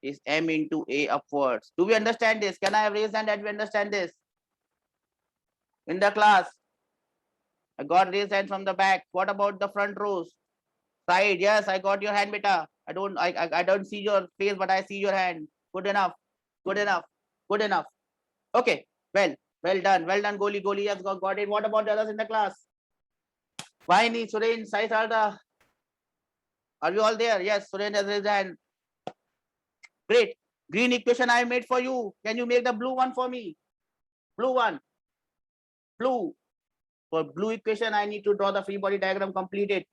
is m into a upwards. Do we understand this? Can I have raised hand that we understand this? In the class, I got raised hand from the back. What about the front rows? Side, yes, I got your hand, beta. I don't see your face, but I see your hand. Good enough. Good enough. Good enough. Okay. Well done. Well done, Goli. Yes, got it. What about the others in the class? Vaini, Suren, Sai Sarda. Are we all there? Yes, Suren has raised hand. Great. Green equation I made for you. Can you make the blue one for me? Blue one. Blue. For blue equation, I need to draw the free body diagram completed.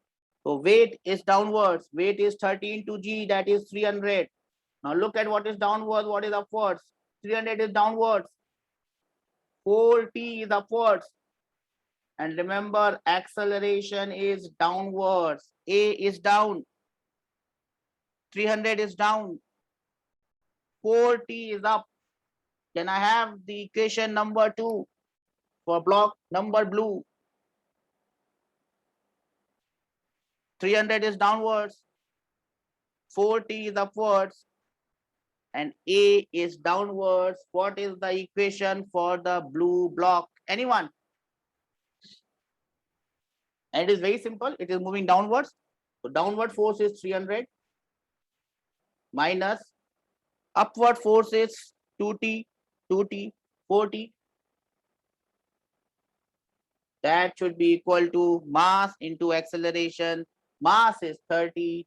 So weight is downwards. Weight is 13 to G, that is 300. Now look at what is downwards, what is upwards. 300 is downwards. 4T is upwards. And remember, acceleration is downwards. A is down. 300 is down. 4T is up. Can I have the equation number 2 for block number blue? 300 is downwards. 4T is upwards. And A is downwards. What is the equation for the blue block? Anyone? And it is very simple. It is moving downwards. So downward force is 300 minus upward force is 2T, 4T. That should be equal to mass into acceleration. Mass is 30.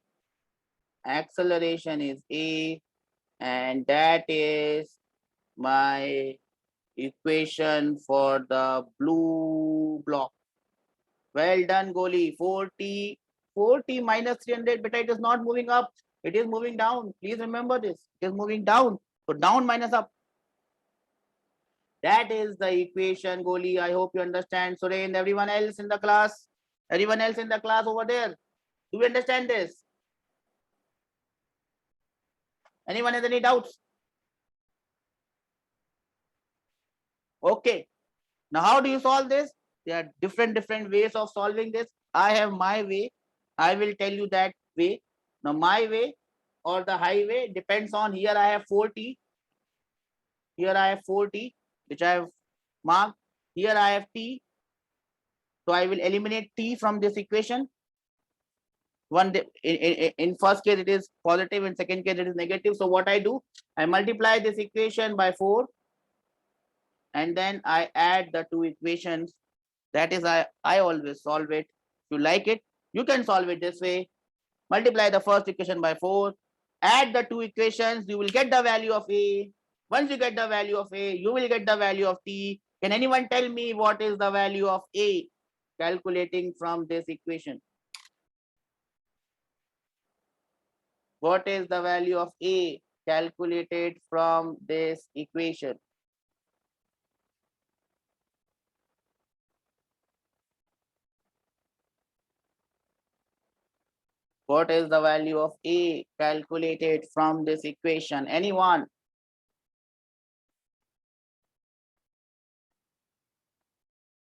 Acceleration is A. And that is my equation for the blue block. Well done, Goli. 40 minus 300, but it is not moving up. It is moving down. Please remember this. It is moving down. So down minus up. That is the equation, Goli. I hope you understand. Suren, everyone else in the class? Everyone else in the class over there? Do we understand this? Anyone has any doubts? Okay. Now, how do you solve this? There are different ways of solving this. I have my way. I will tell you that way. Now, my way or the highway depends on, here I have 4T. Here I have 4T, which I have marked. Here I have T. So I will eliminate T from this equation. In first case, it is positive. In second case, it is negative. So what I do, I multiply this equation by 4. And then I add the two equations. That is, I always solve it. If you like it, you can solve it this way. Multiply the first equation by 4. Add the two equations. You will get the value of A. Once you get the value of A, you will get the value of T. Can anyone tell me what is the value of A? Calculating from this equation. What is the value of A calculated from this equation? What is the value of A calculated from this equation? Anyone?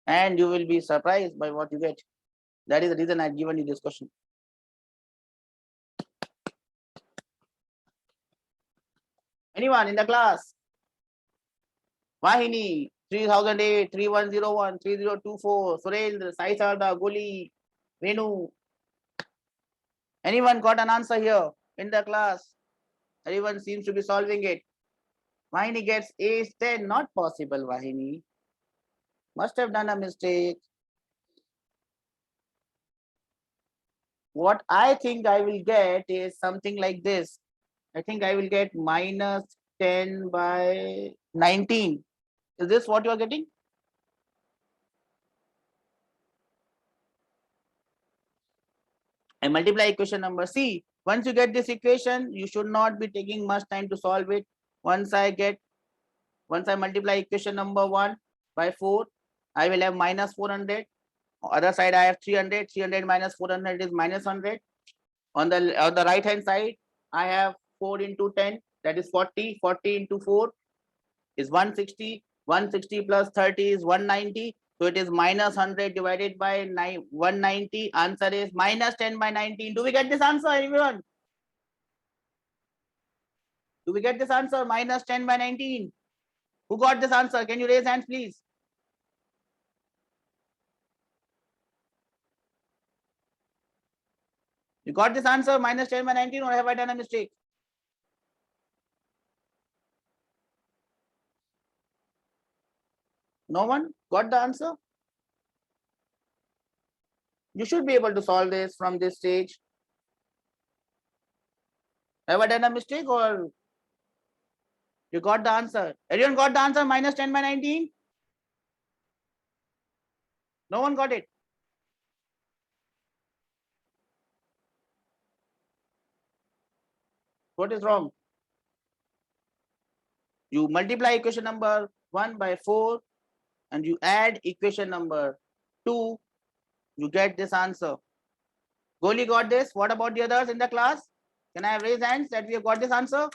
And you will be surprised by what you get. That is the reason I've given you this question. Anyone in the class? Vahini, 3008, 3101, 3024, Surendra, Sai Sarda, Goli, Venu. Anyone got an answer here in the class? Everyone seems to be solving it. Vahini gets A is 10. Not possible, Vahini. Must have done a mistake. What I think I will get is something like this. I think I will get minus 10 by 19. Is this what you are getting? I multiply equation number C. Once you get this equation, you should not be taking much time to solve it. Once I multiply equation number 1 by 4, I will have minus 400. Other side I have 300. 300 minus 400 is minus 100. On the right hand side, I have 4 into 10, that is 40. 40 into 4 is 160. 160 plus 30 is 190. So it is minus 100 divided by 190. Answer is minus 10 by 19. Do we get this answer, everyone? Do we get this answer? Minus 10 by 19. Who got this answer? Can you raise hands, please? You got this answer, minus 10 by 19, or have I done a mistake? No one got the answer? You should be able to solve this from this stage. Have I done a mistake, or you got the answer? Everyone got the answer, minus 10 by 19? No one got it. What is wrong? You multiply equation number 1 by 4 and you add equation number 2, you get this answer. Goli got this. What about the others in the class? Can I have raised hands that we have got this answer?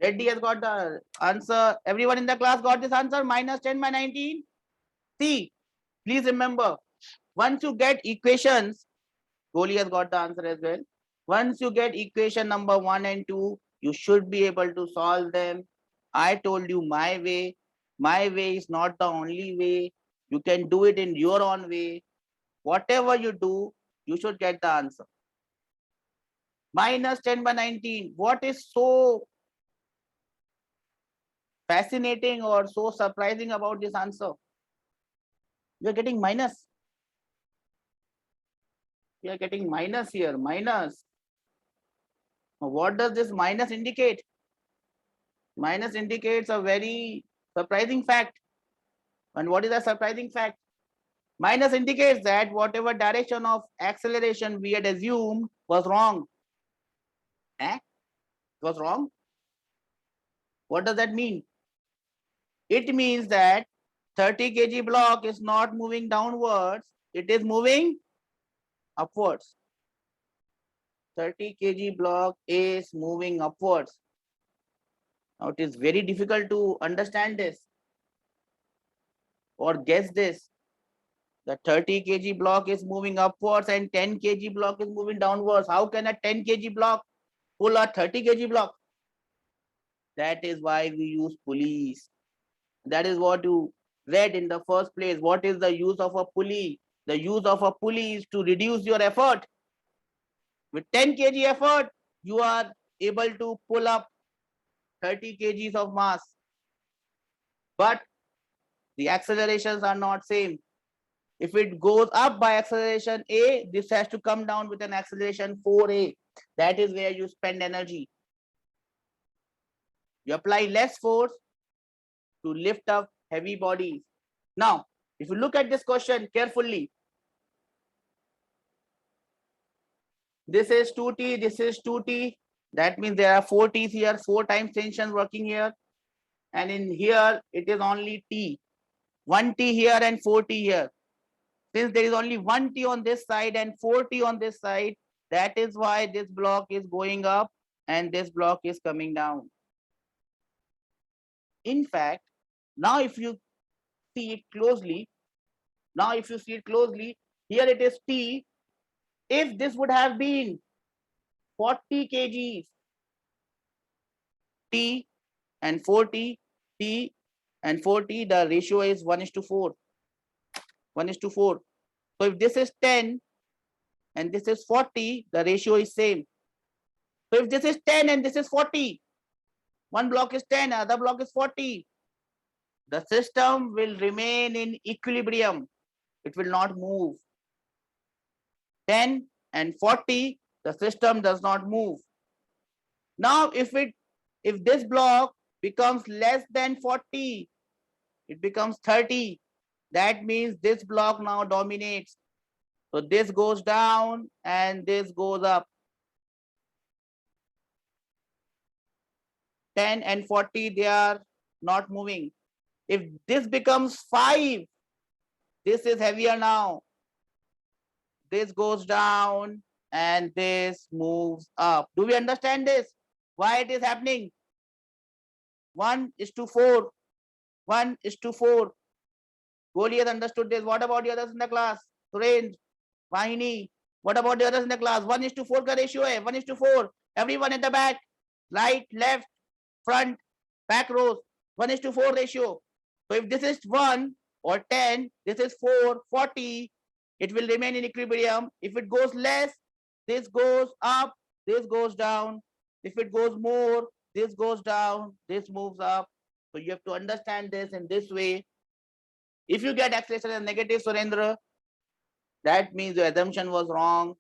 Reddy has got the answer. Everyone in the class got this answer, minus 10 by 19. See, please remember, once you get equations, Goli has got the answer as well. Once you get equation number 1 and 2, you should be able to solve them. I told you my way. My way is not the only way. You can do it in your own way. Whatever you do, you should get the answer. Minus 10 by 19. What is so fascinating or so surprising about this answer? We are getting minus. We are getting minus here, minus. What does this minus indicate? Minus indicates a very surprising fact. And what is a surprising fact? Minus indicates that whatever direction of acceleration we had assumed was wrong. It was wrong. What does that mean? It means that 30 kg block is not moving downwards, it is moving upwards. 30 kg block is moving upwards. Now it is very difficult to understand this or guess this. The 30 kg block is moving upwards and 10 kg block is moving downwards. How can a 10 kg block pull a 30 kg block? That is why we use pulleys. That is what you read in the first place. What is the use of a pulley? The use of a pulley is to reduce your effort. With 10 kg effort, you are able to pull up 30 kgs of mass. But the accelerations are not same. If it goes up by acceleration A, this has to come down with an acceleration 4A. That is where you spend energy. You apply less force to lift up heavy bodies. Now, if you look at this question carefully, this is 2T, this is 2T. That means there are 4 T's here, 4 times tension working here. And in here, it is only T. 1 T here and 4 T here. Since there is only 1 T on this side and 4 T on this side, that is why this block is going up and this block is coming down. In fact, now if you see it closely, here it is T. If this would have been 40 kgs, T and 40, T and 40, the ratio is 1:4. 1:4. So if this is 10 and this is 40, the ratio is same. So if this is 10 and this is 40, one block is 10, other block is 40, the system will remain in equilibrium. It will not move. 10 and 40, the system does not move. Now if this block becomes less than 40, it becomes 30. That means this block now dominates. So this goes down and this goes up. 10 and 40, they are not moving. If this becomes 5, this is heavier now. This goes down and this moves up. Do we understand this? Why it is happening? 1:4. 1:4. Goli has understood this. What about the others in the class? Suren, Vahini. What about the others in the class? 1:4 ka ratio hai. 1:4. Everyone at the back. Right, left, front, back rows. 1:4 ratio. So if this is 1 or 10, this is 4, 40, it will remain in equilibrium. If it goes less, this goes up, this goes down. If it goes more, this goes down, this moves up. So you have to understand this in this way. If you get acceleration as negative, Surendra, that means your assumption was wrong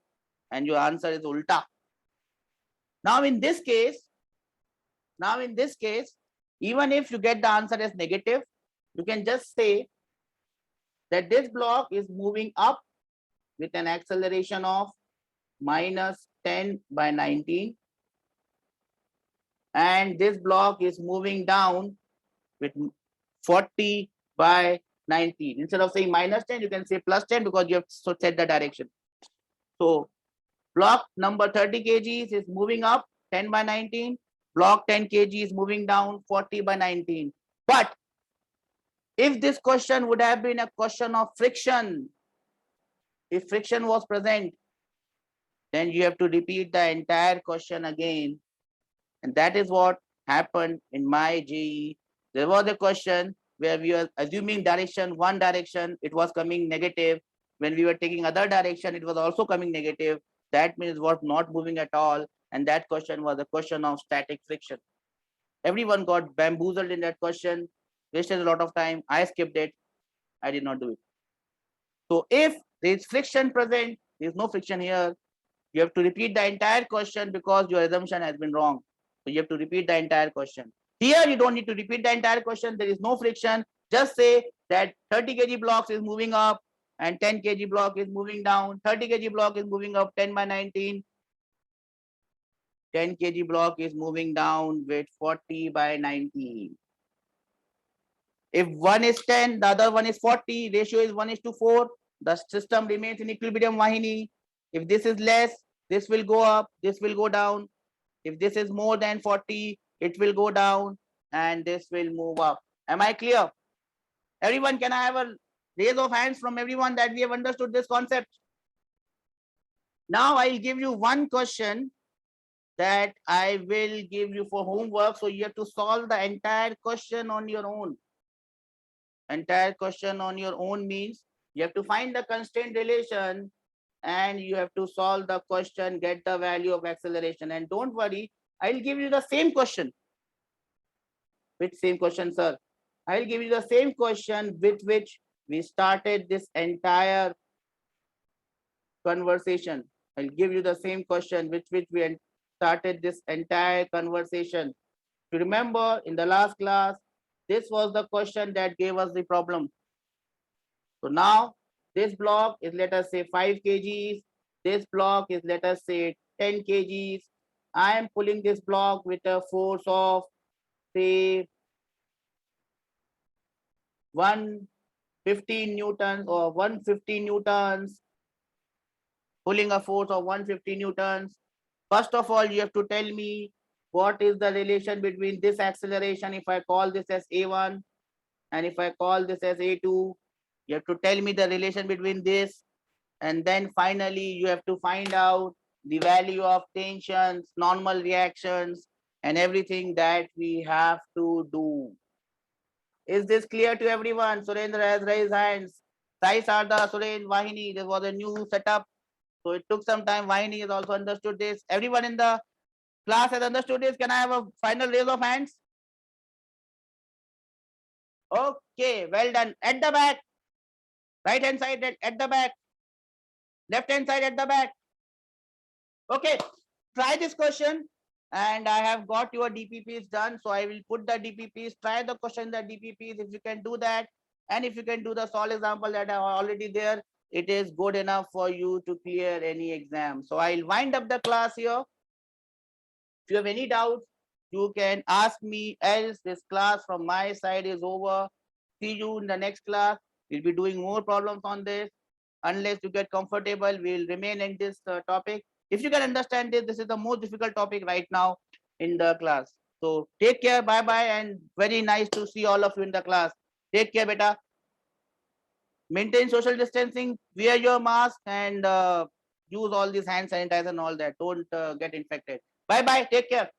and your answer is ulta. Now in this case, even if you get the answer as negative, you can just say that this block is moving up with an acceleration of minus 10 by 19, and this block is moving down with 40 by 19. Instead of saying minus 10, you can say plus 10 because you have set the direction. So block number 30 kgs is moving up 10 by 19. Block 10 kg is moving down 40 by 19. But if this question would have been a question of friction, if friction was present, then you have to repeat the entire question again. And that is what happened in my JE. There was a question where we were assuming direction, one direction, it was coming negative. When we were taking other direction, it was also coming negative. That means it was not moving at all. And that question was a question of static friction. Everyone got bamboozled in that question, wasted a lot of time. I skipped it. I did not do it. So if there is friction present, there is no friction here, you have to repeat the entire question because your assumption has been wrong. So you have to repeat the entire question. Here you don't need to repeat the entire question. There is no friction. Just say that 30 kg blocks is moving up and 10 kg block is moving down. 30 kg block is moving up 10 by 19. 10 kg block is moving down with 40 by 19. If one is 10, the other one is 40, ratio is 1:4. The system remains in equilibrium, Vahini. If this is less, this will go up, this will go down. If this is more than 40, it will go down and this will move up. Am I clear? Everyone, can I have a raise of hands from everyone that we have understood this concept? Now I'll give you one question that I will give you for homework. So you have to solve the entire question on your own. Entire question on your own means you have to find the constraint relation and you have to solve the question, get the value of acceleration. And don't worry, I'll give you the same question. Which same question, sir? I'll give you the same question with which we started this entire conversation. I'll give you the same question with which we started this entire conversation. To remember, in the last class, this was the question that gave us the problem. So now this block is, let us say, 5 kgs. This block is, let us say, 10 kgs. I am pulling this block with a force of, say, 150 newtons or 150 newtons, pulling a force of 150 newtons. First of all, you have to tell me what is the relation between this acceleration if I call this as A1 and if I call this as A2. You have to tell me the relation between this, and then finally you have to find out the value of tensions, normal reactions, and everything that we have to do. Is this clear to everyone? Surendra has raised hands. Sai Sarda, Suren, Vahini, there was a new setup. So it took some time. Vahini has also understood this. Everyone in the class has understood this. Can I have a final raise of hands? Okay, well done. At the back. Right hand side at the back. Left hand side at the back. Okay, try this question. And I have got your DPPs done. So I will put the DPPs. Try the question, the DPPs, if you can do that. And if you can do the solve example that are already there, it is good enough for you to clear any exam. So I'll wind up the class here. If you have any doubts, you can ask me, else this class from my side is over. See you in the next class. We'll be doing more problems on this. Unless you get comfortable, we'll remain in this topic. If you can understand this is the most difficult topic right now in the class. So take care, bye bye, and very nice to see all of you in the class. Take care, beta. Maintain social distancing, wear your mask, and use all this hand sanitizer and all that. Don't get infected. Bye bye, take care.